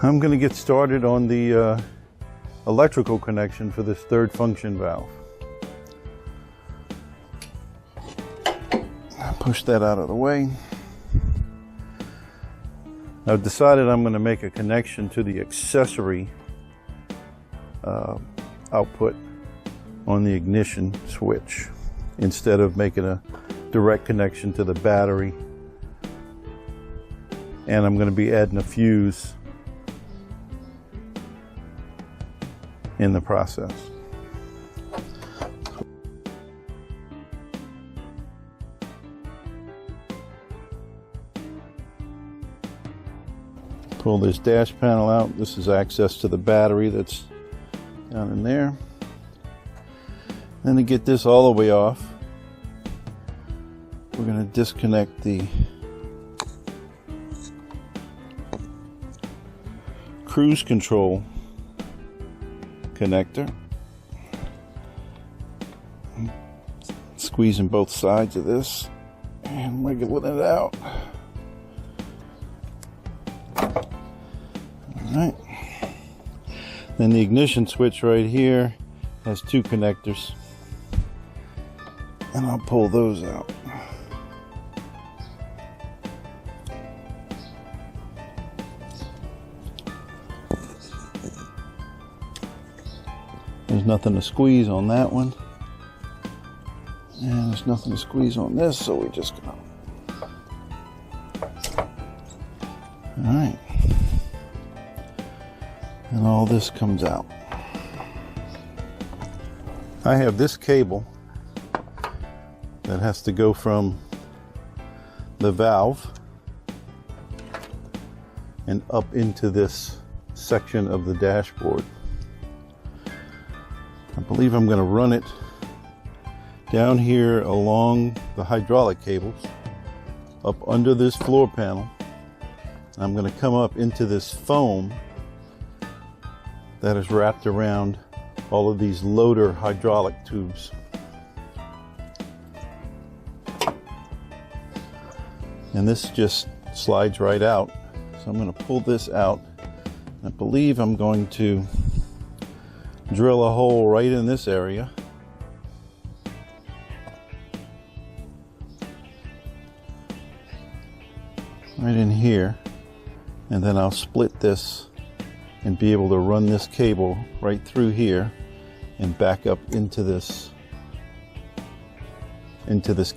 I'm going to get started on the electrical connection for this third function valve. Push that out of the way. I've decided I'm going to make a connection to the accessory output on the ignition switch instead of making a direct connection to the battery. And I'm going to be adding a fuse in the process. Pull this dash panel out. This is access to the battery that's down in there. Then to get this all the way off, we're going to disconnect the cruise control connector. Squeezing both sides of this and wiggling it out. Alright. Then the ignition switch right here has two connectors. And I'll pull those out. There's nothing to squeeze on that one. And there's nothing to squeeze on this, so we just go. Alright. And all this comes out. I have this cable that has to go from the valve and up into this section of the dashboard. I believe I'm going to run it down here along the hydraulic cables, up under this floor panel. I'm going to come up into this foam that is wrapped around all of these loader hydraulic tubes. And this just slides right out. So I'm going to pull this out. I believe I'm going to drill a hole right in this area. Right in here. And then I'll split this and be able to run this cable right through here and back up into this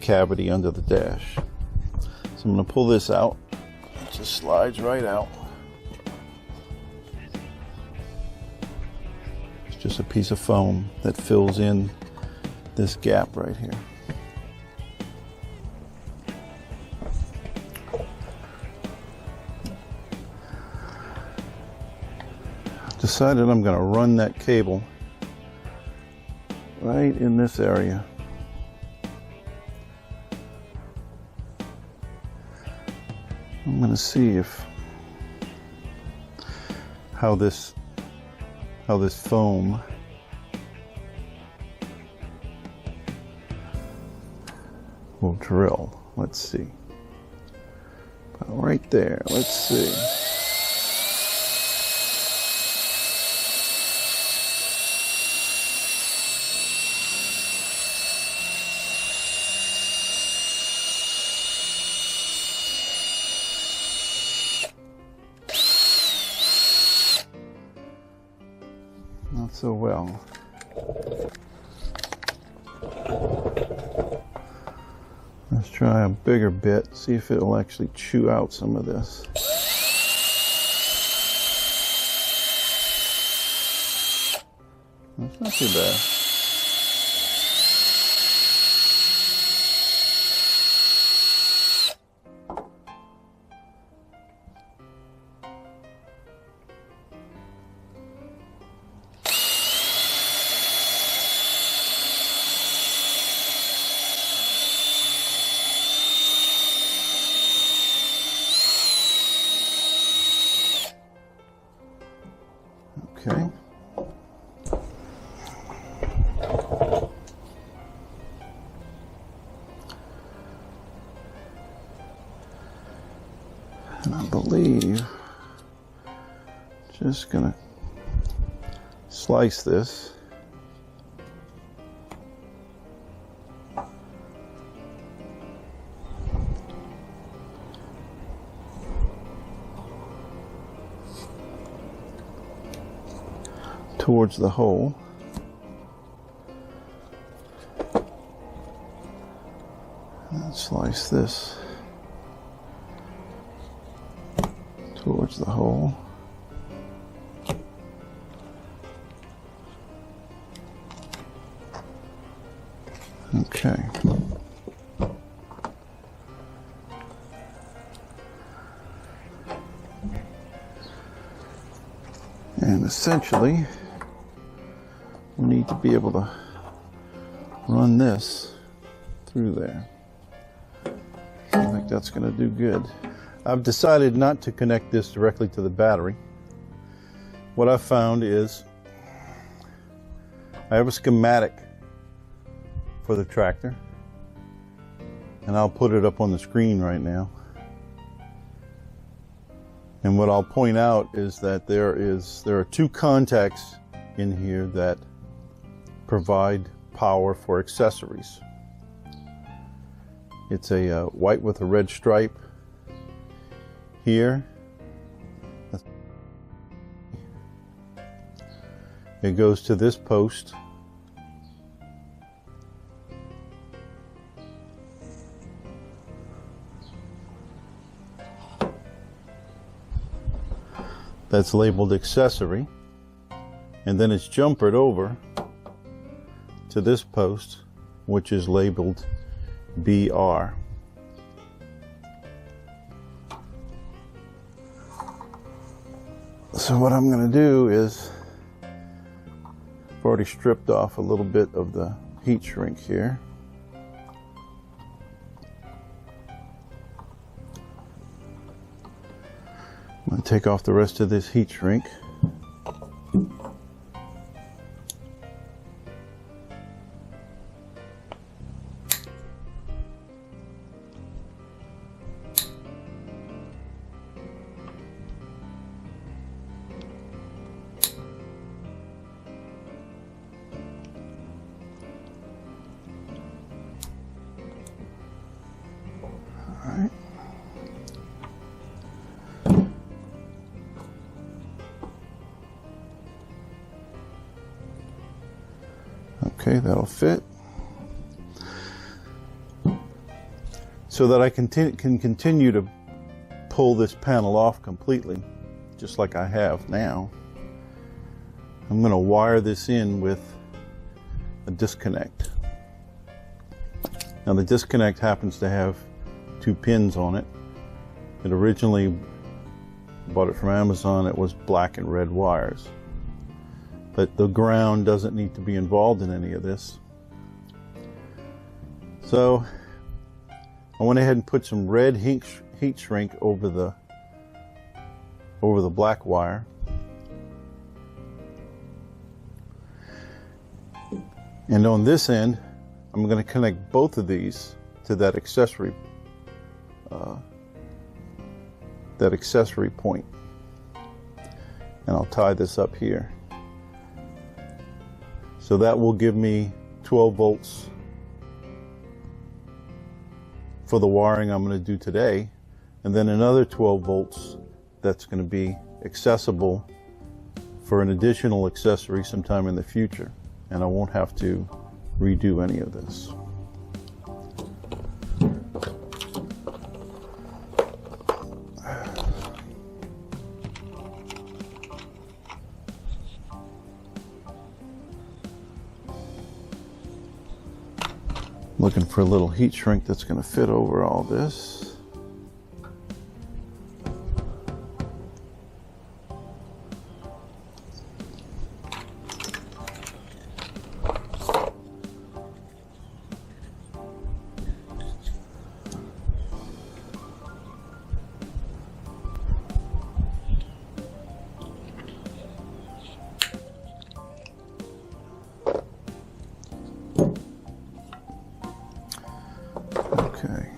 cavity under the dash. So I'm going to pull this out. It just slides right out. It's just a piece of foam that fills in this gap right here. Decided I'm going to run that cable right in this area. I'm going to see how this foam will drill. Let's see. About right there. Let's see. Not so well. Let's try a bigger bit, see if it'll actually chew out some of this. That's not too bad. Okay. And I believe Just gonna slice this. Towards the hole. And slice this towards the hole. Okay. And essentially, we need to be able to run this through there. I think that's going to do good. I've decided not to connect this directly to the battery. What I've found is I have a schematic for the tractor, and I'll put it up on the screen right now. And what I'll point out is that there are two contacts in here that provide power for accessories. It's a white with a red stripe here. It goes to this post. That's labeled accessory, and then it's jumpered over to this post, which is labeled BR. So what I'm going to do is, I've already stripped off a little bit of the heat shrink here. I'm going to take off the rest of this heat shrink. All right. Okay, that'll fit. So that I can continue to pull this panel off completely, just like I have now. I'm going to wire this in with a disconnect. Now the disconnect happens to have 2 pins on it. It originally, bought it from Amazon, it was black and red wires. But the ground doesn't need to be involved in any of this. So I went ahead and put some red heat shrink over the black wire. And on this end, I'm going to connect both of these to that accessory point. And I'll tie this up here. So that will give me 12 volts for the wiring I'm going to do today, and then another 12 volts that's going to be accessible for an additional accessory sometime in the future, and I won't have to redo any of this. Looking for a little heat shrink that's going to fit over all this. Okay.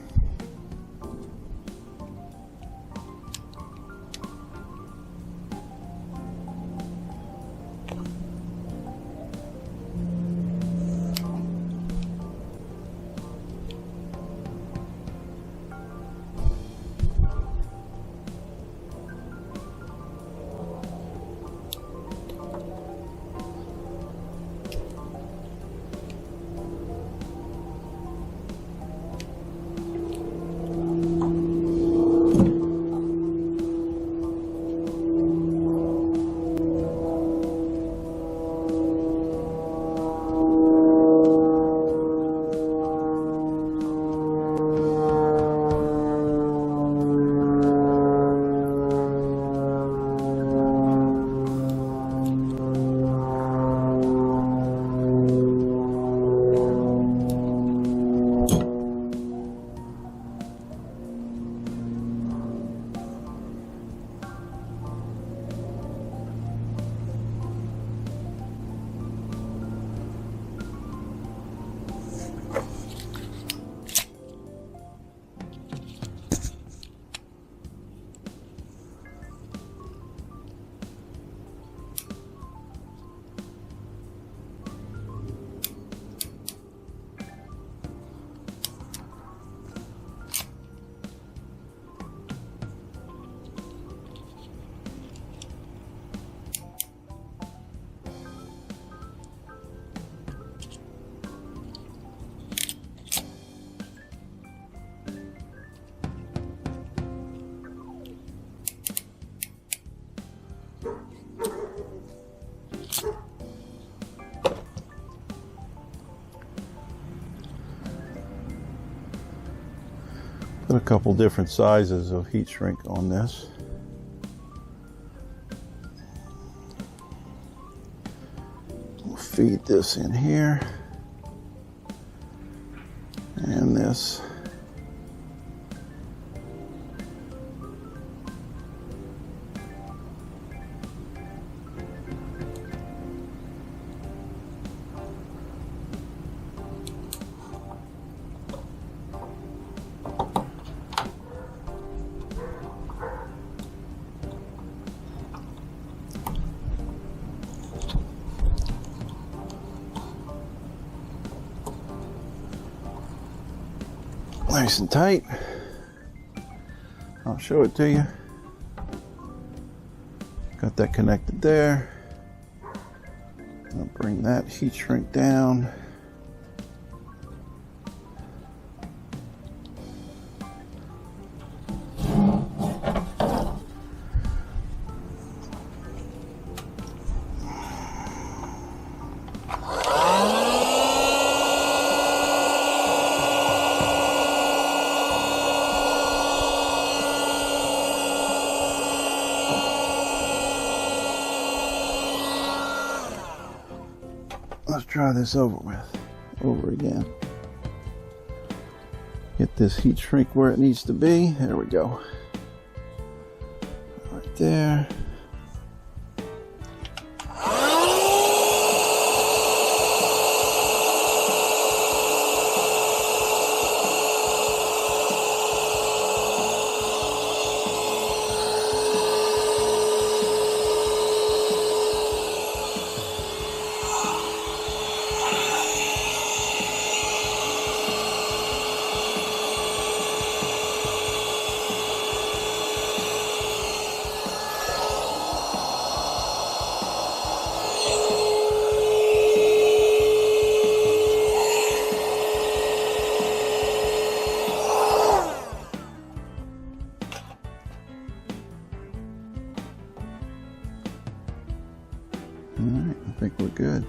Put a couple different sizes of heat shrink on this. We'll feed this in here and this. Nice and tight. I'll show it to you. Got that connected there. I'll bring that heat shrink down. Let's try this over again. Get this heat shrink where it needs to be. There we go. Right there. All right, I think we're good.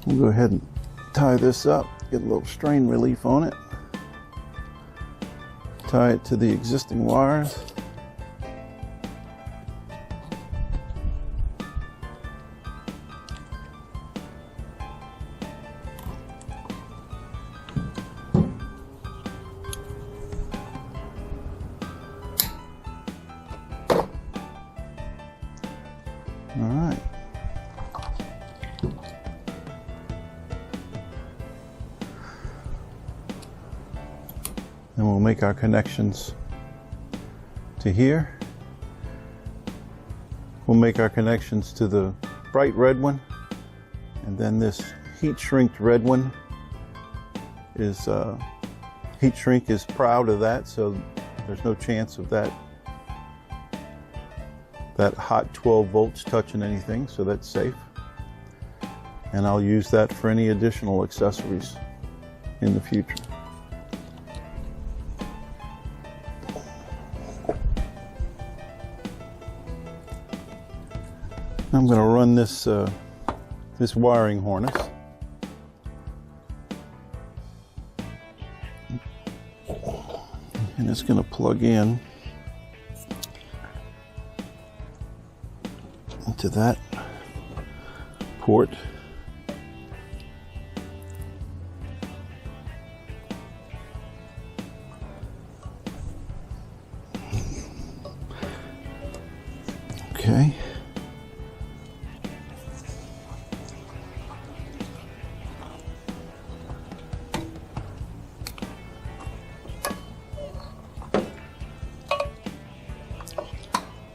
We'll go ahead and tie this up, get a little strain relief on it. Tie it to the existing wires. All right. Then we'll make our connections to here. We'll make our connections to the bright red one, and then this heat shrinked red one is heat shrink is proud of that, so there's no chance of that hot 12 volts touching anything, so that's safe. And I'll use that for any additional accessories in the future. I'm going to run this this wiring harness. And it's going to plug in into that port. Okay.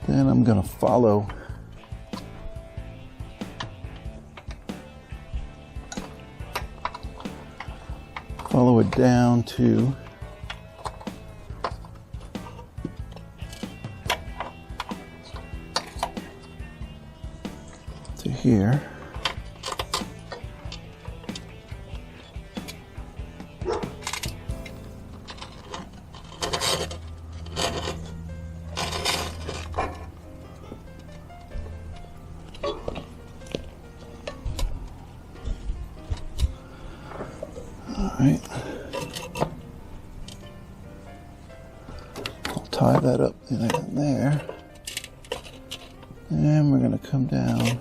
Then I'm going to follow it down to here. Alright. I'll tie that up in there. And we're going to come down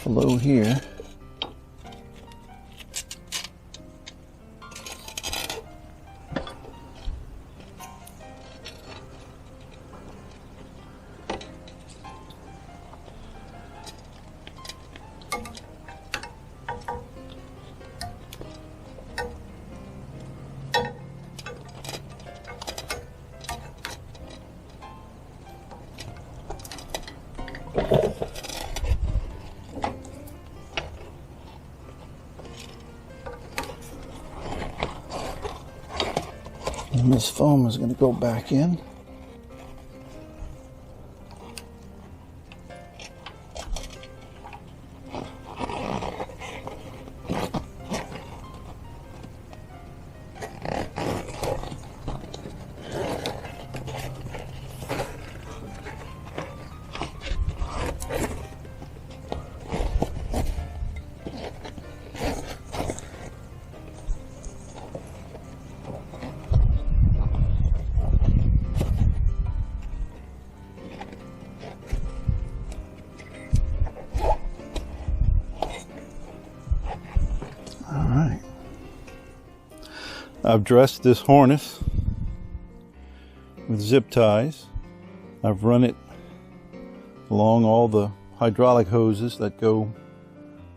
below here. And this foam is going to go back in. I've dressed this harness with zip ties. I've run it along all the hydraulic hoses that go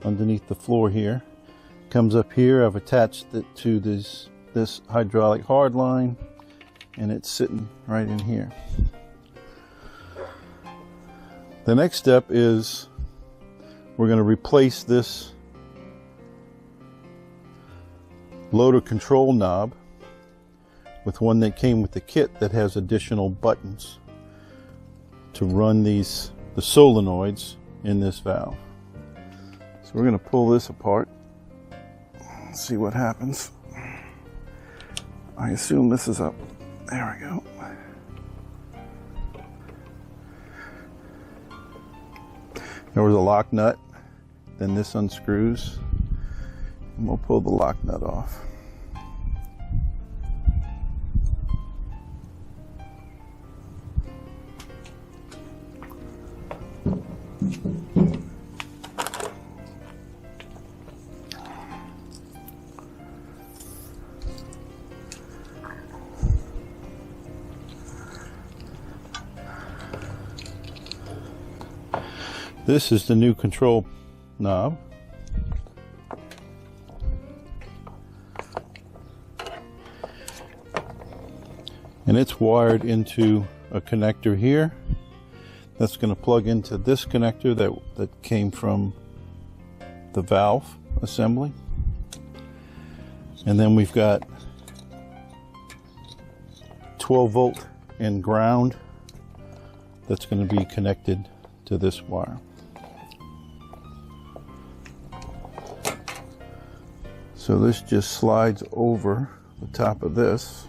underneath the floor here. Comes up here. I've attached it to this hydraulic hard line, and it's sitting right in here. The next step is we're going to replace this loader control knob with one that came with the kit that has additional buttons to run the solenoids in this valve. So we're going to pull this apart and see what happens. I assume this is up. There we go. There was a lock nut, then this unscrews. And we'll pull the lock nut off. This is the new control knob. And it's wired into a connector here that's going to plug into this connector that came from the valve assembly. And then we've got 12 volt and ground that's going to be connected to this wire. So this just slides over the top of this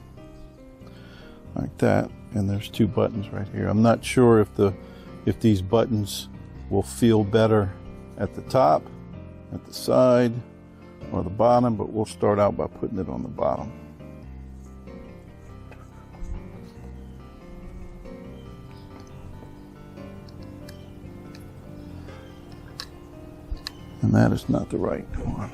like that, and there's two buttons right here. I'm not sure if these buttons will feel better at the top, at the side, or the bottom, but we'll start out by putting it on the bottom. And that is not the right one.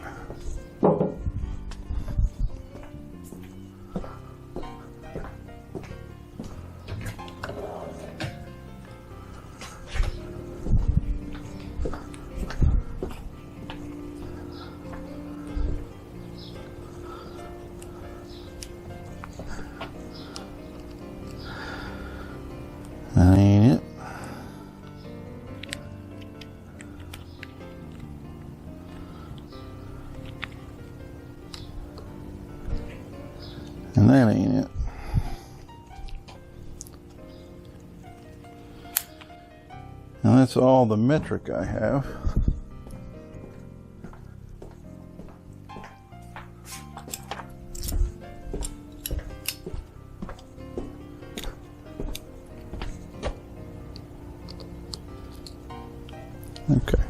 That ain't it. And that ain't it. And that's all the metric I have. Okay.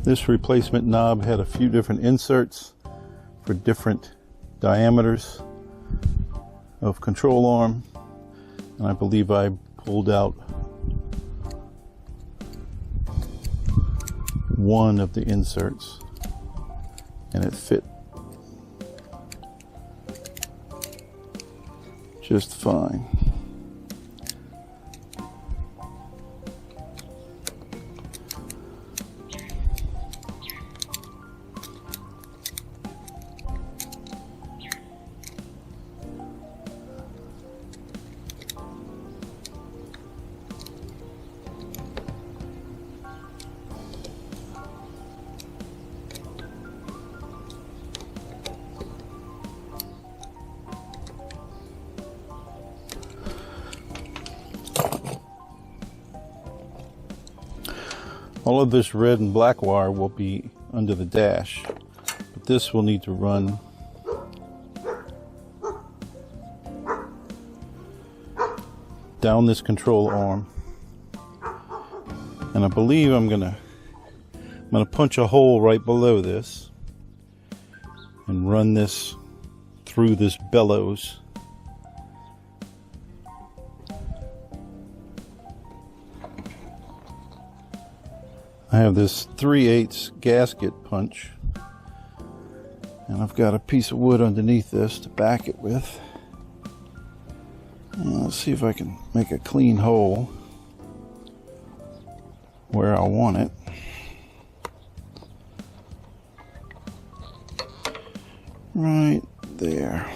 This replacement knob had a few different inserts for different diameters of control arm, and I believe I pulled out one of the inserts and it fit just fine. All of this red and black wire will be under the dash, but this will need to run down this control arm. And I believe I'm gonna punch a hole right below this and run this through this bellows. I have this 3/8 gasket punch, and I've got a piece of wood underneath this to back it with. And let's see if I can make a clean hole where I want it. Right there.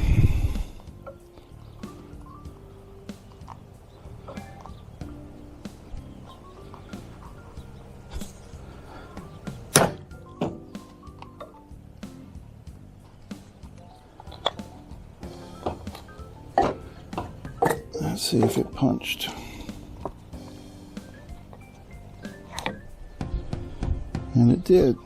Let's see if it punched. And it did.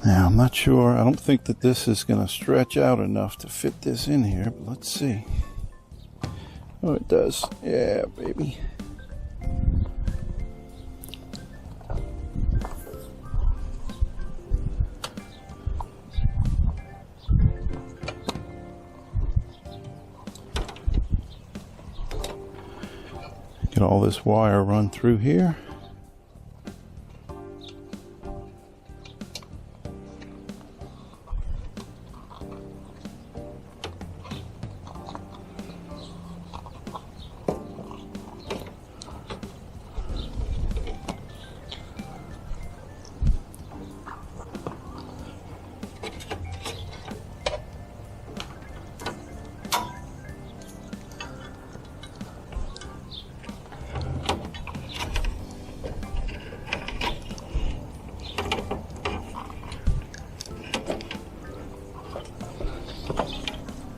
Now, I'm not sure. I don't think that this is going to stretch out enough to fit this in here, but let's see. Oh, it does. Yeah, baby. Get all this wire run through here.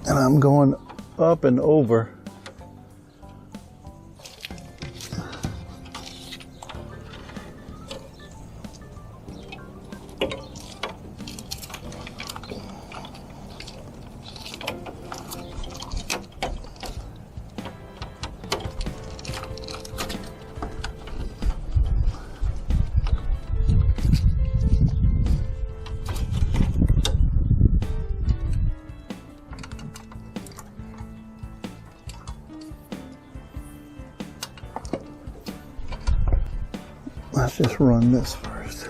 And I'm going up and over. Let's just run this first.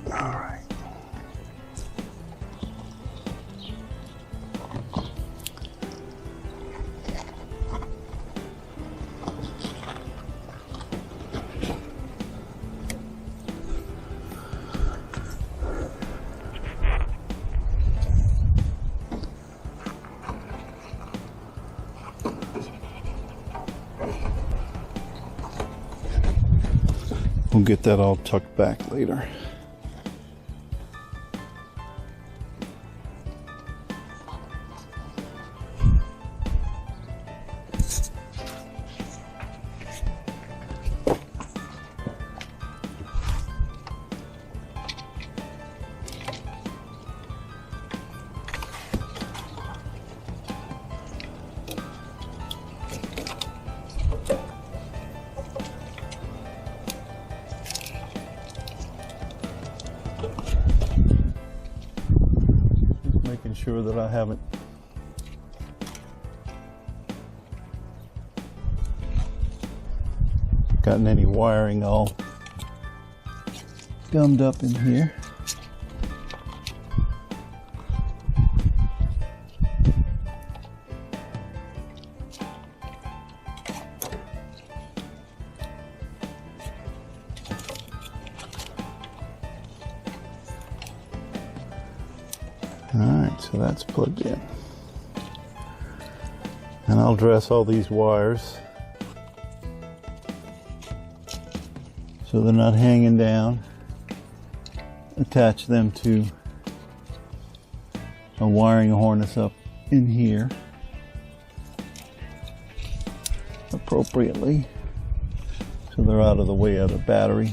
All right. We'll get that all tucked back later. Making sure that I haven't gotten any wiring all gummed up in here. Alright, so that's plugged in. And I'll dress all these wires so they're not hanging down. Attach them to a wiring harness up in here appropriately so they're out of the way of the battery.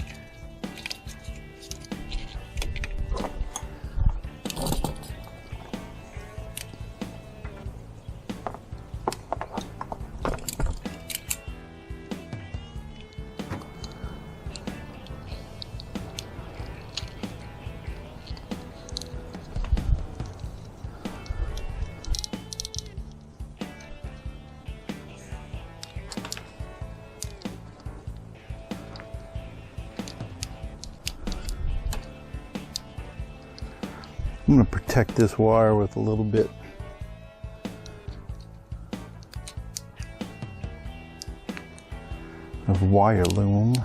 I'm going to protect this wire with a little bit of wire loom.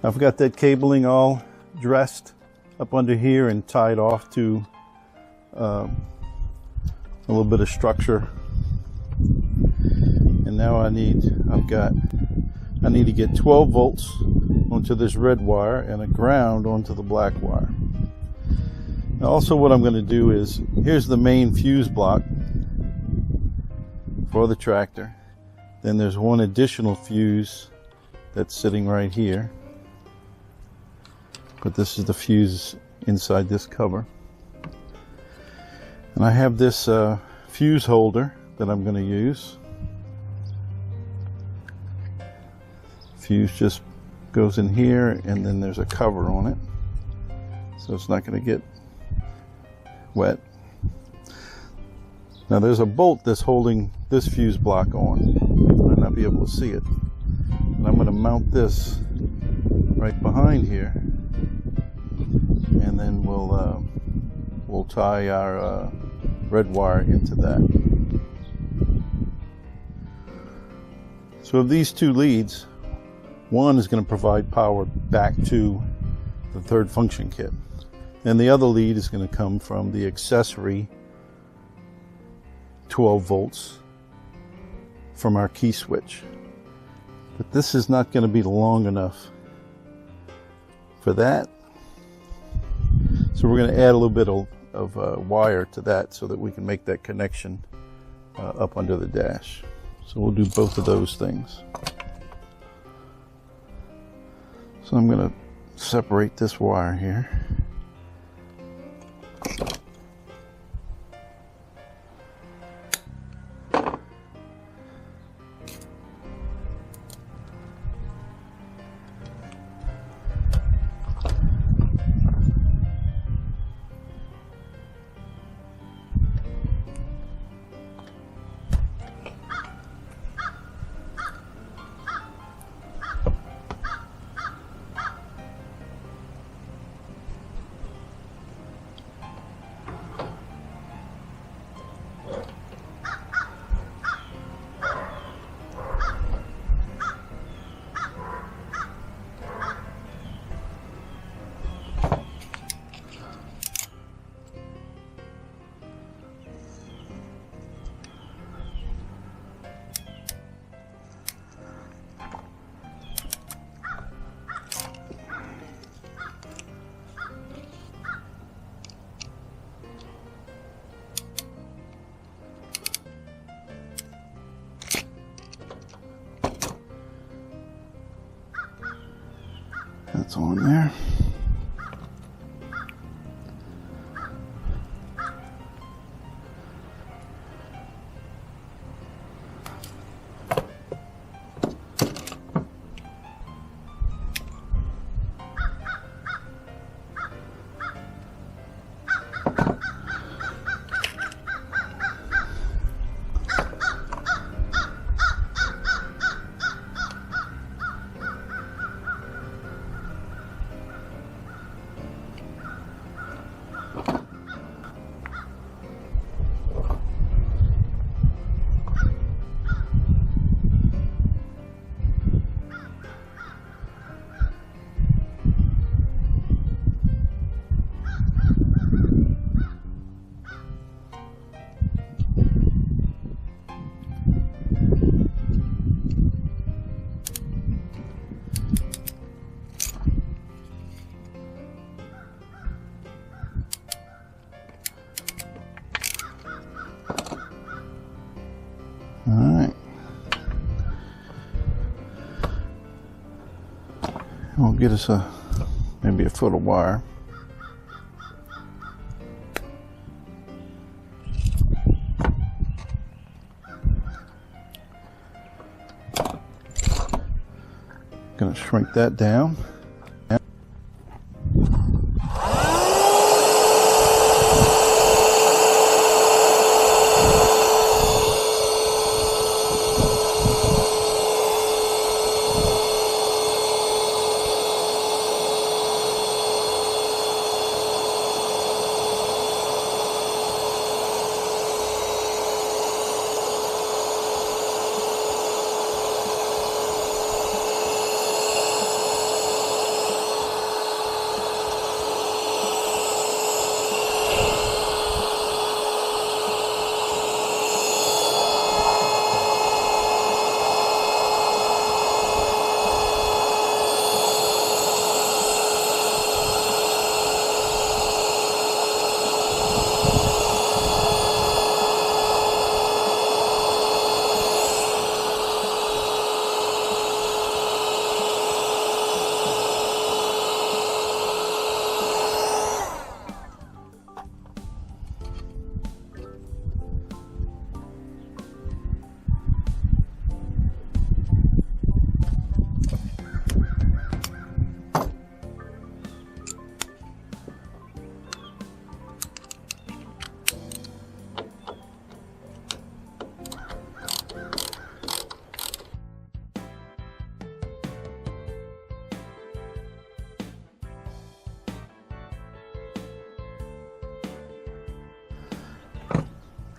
I've got that cabling all dressed up under here and tied off to a little bit of structure. And now I need to get 12 volts onto this red wire and a ground onto the black wire. Now also what I'm going to do is, here's the main fuse block for the tractor. Then there's one additional fuse that's sitting right here. But this is the fuse inside this cover. And I have this fuse holder that I'm going to use. Fuse just goes in here and then there's a cover on it. So it's not going to get wet. Now there's a bolt that's holding this fuse block on. You might not be able to see it. And I'm going to mount this right behind here. And then we'll tie our red wire into that. So of these two leads, one is going to provide power back to the third function kit, and the other lead is going to come from the accessory 12 volts from our key switch. But this is not going to be long enough for that. So we're going to add a little bit of wire to that so that we can make that connection up under the dash. So we'll do both of those things. So I'm going to separate this wire here. on there. All right. We'll get us maybe a foot of wire. Gonna shrink that down.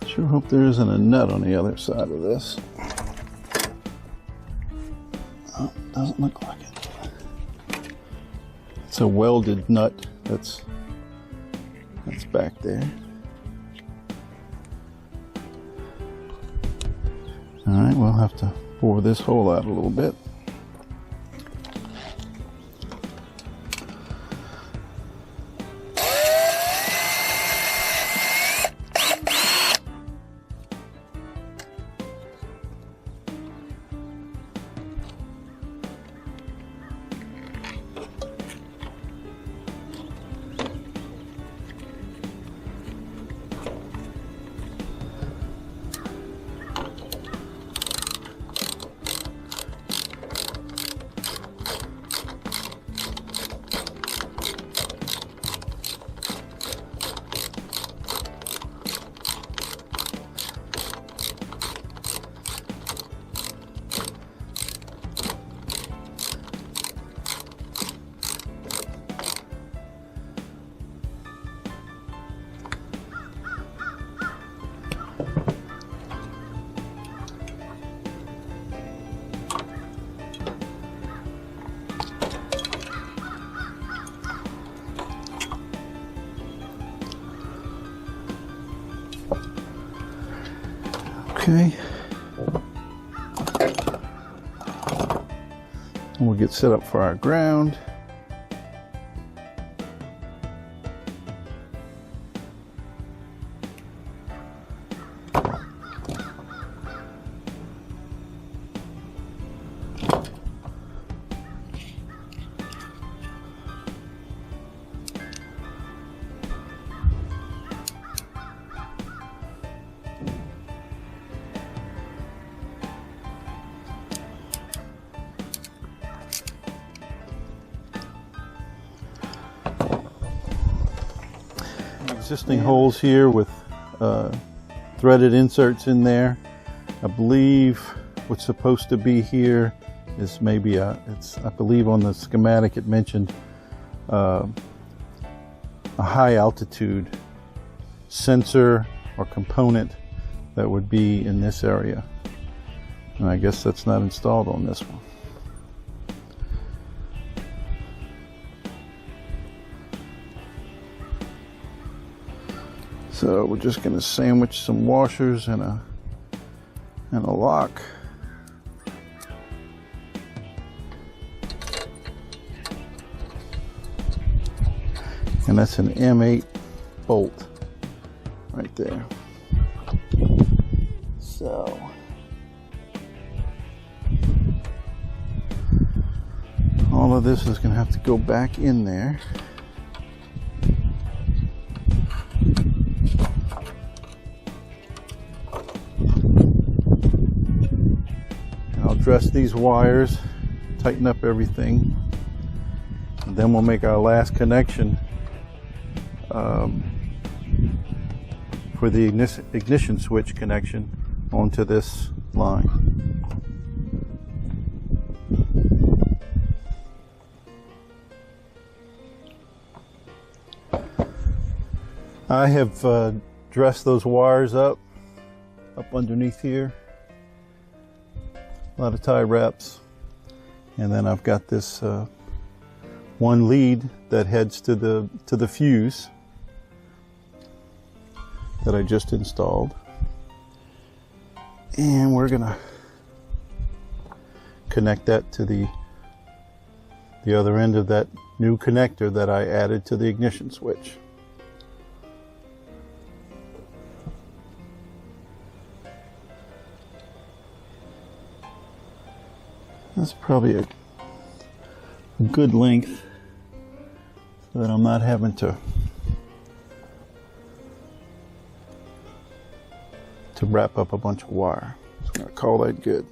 Sure hope there isn't a nut on the other side of this. Oh, doesn't look like it. It's a welded nut that's back there. All right, we'll have to bore this hole out a little bit. Okay. We'll get set up for our ground. existing holes here with threaded inserts in there. I believe what's supposed to be here is maybe I believe on the schematic it mentioned a high altitude sensor or component that would be in this area, and I guess that's not installed on this one. So we're just going to sandwich some washers and a lock. And that's an M8 bolt right there. So all of this is going to have to go back in there. I'll dress these wires, tighten up everything, and then we'll make our last connection for the ignition switch connection onto this line. I have dressed those wires up underneath here. A lot of tie wraps, and then I've got this one lead that heads to the fuse that I just installed, and we're gonna connect that to the other end of that new connector that I added to the ignition switch. That's probably a good length so that I'm not having to wrap up a bunch of wire. So I'm going to call that good.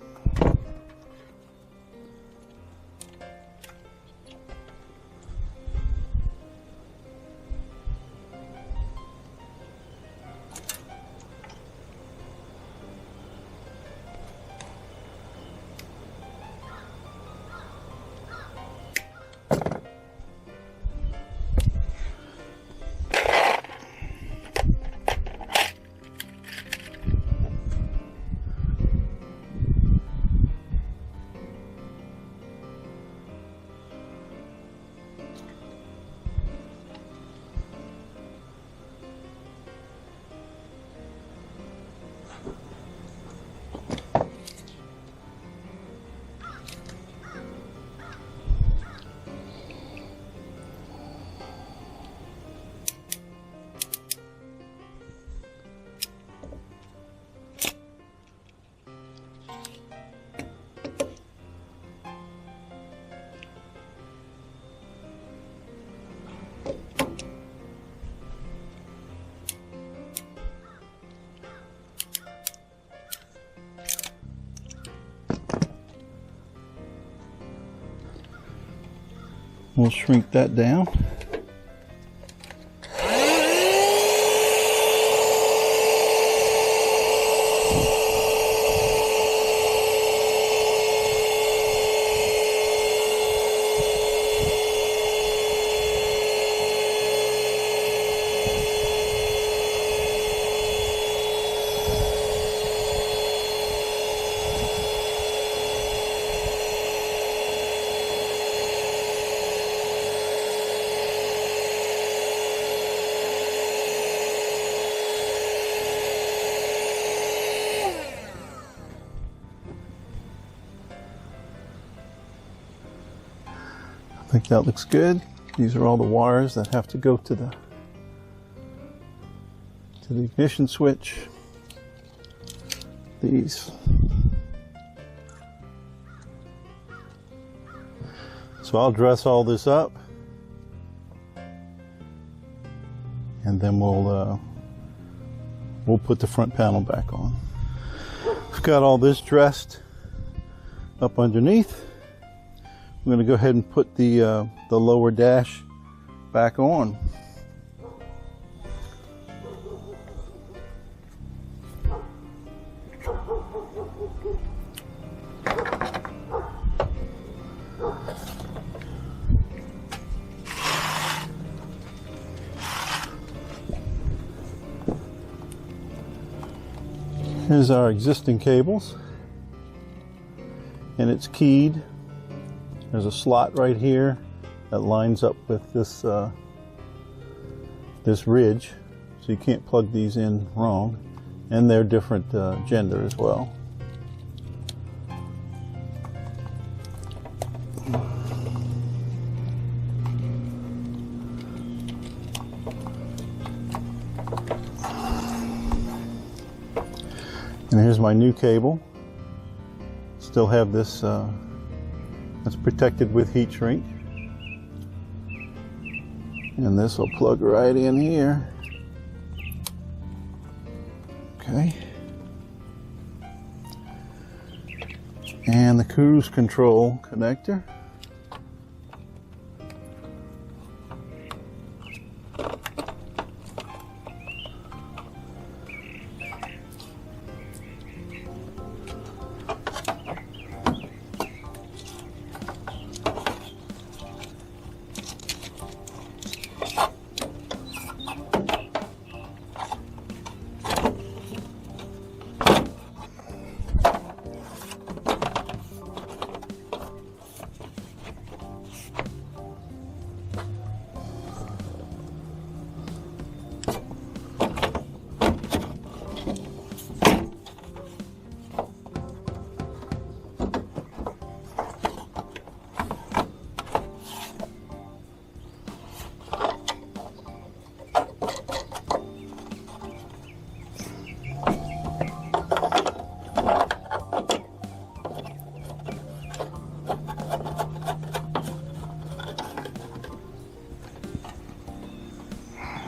We'll shrink that down. I think that looks good. These are all the wires that have to go to the ignition switch. These. So I'll dress all this up, and then we'll put the front panel back on. I've got all this dressed up underneath. I'm going to go ahead and put the lower dash back on. Here's our existing cables, and it's keyed. There's a slot right here that lines up with this this ridge, so you can't plug these in wrong, and they're different gender as well. And here's my new cable. Still have this that's protected with heat shrink. And this will plug right in here. Okay. And the cruise control connector.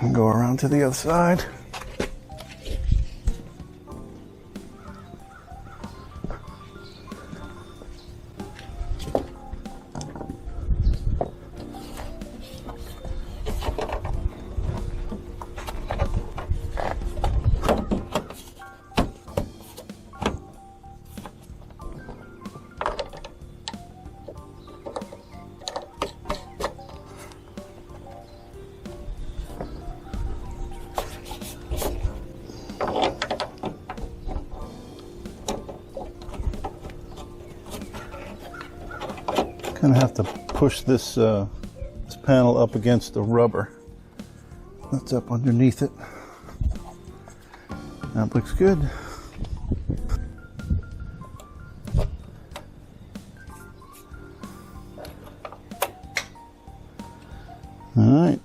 And go around to the other side. Kind of have to push this this panel up against the rubber that's up underneath it. That looks good. All right,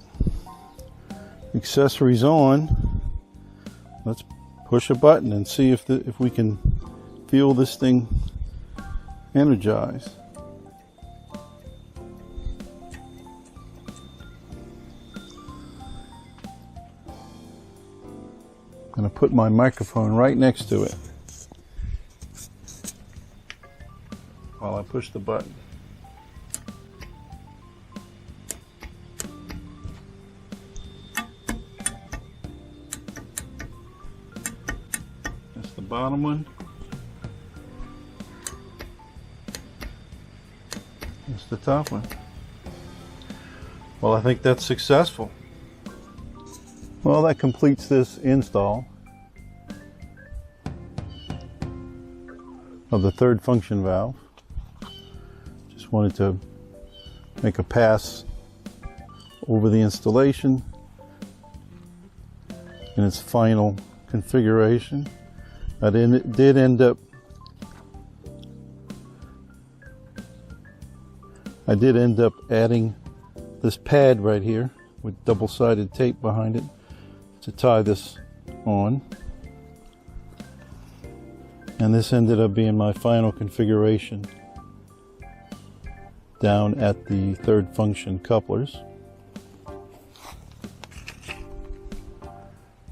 accessories on. Let's push a button and see if we can feel this thing energize. I'm going to put my microphone right next to it while I push the button. That's the bottom one. That's the top one. Well, I think that's successful. Well, that completes this install of the third function valve. Just wanted to make a pass over the installation in its final configuration. I did end up adding this pad right here with double-sided tape behind it to tie this on, and this ended up being my final configuration down at the third function couplers.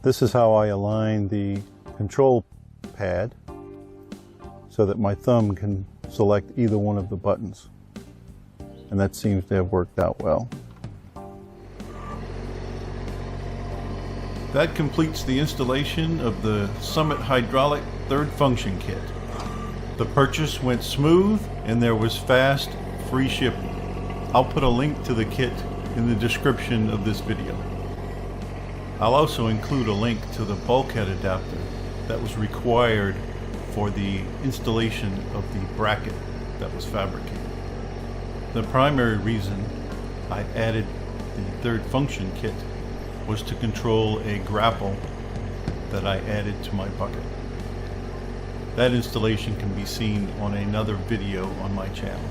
This is how I align the control pad so that my thumb can select either one of the buttons, and that seems to have worked out well. That completes the installation of the Summit Hydraulic third function kit. The purchase went smooth and there was fast, free shipping. I'll put a link to the kit in the description of this video. I'll also include a link to the bulkhead adapter that was required for the installation of the bracket that was fabricated. The primary reason I added the third function kit was to control a grapple that I added to my bucket. That installation can be seen on another video on my channel.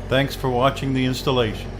Thanks for watching the installation.